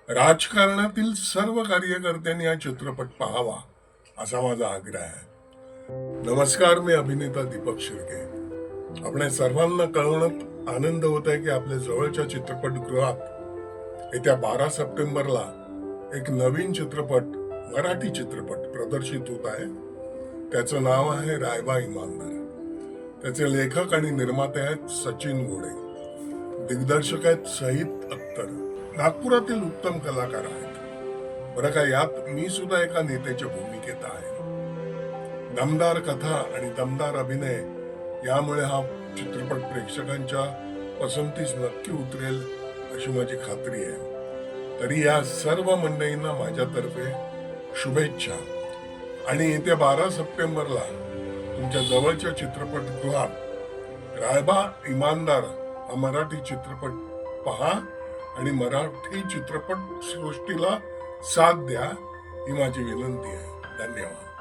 राजकारणातील सर्व कार्यकर्त्यांनी हा चित्रपट पाहावा असा माझा आग्रह आहे. नमस्कार, मी अभिनेता दीपक शिर्के. आपल्या सर्वांना कळवण्यात आनंद होत आहे की आपल्या जवळच्या चित्रपटगृहात येत्या 12 सप्टेंबरला एक नवीन चित्रपट, मराठी चित्रपट प्रदर्शित होत आहे. त्याचं नाव आहे रायबा इमानदार. त्याचे लेखक आणि निर्माते आहेत सचिन घोडे. दिग्दर्शक आहेत सईद अख्तर. नागपुरातील उत्तम कलाकार आहेत. बरं का, यात मी सुद्धा एका नेत्याच्या भूमिकेत आहे. दमदार कथा आणि दमदार अभिनय यामुळे हा चित्रपट प्रेक्षकांच्या पसंतीस नक्की उतरेल अशी माझी खात्री आहे. तरी या सर्व मंडळींना माझ्यातर्फे शुभेच्छा. आणि येत्या 12 सप्टेंबरला तुमच्या जवळच्या चित्रपटगृहात रायबा इमानदार हा मराठी चित्रपट पहा आणि मराठी चित्रपट सृष्टीला साथ द्या ही माझी विनंती आहे. धन्यवाद.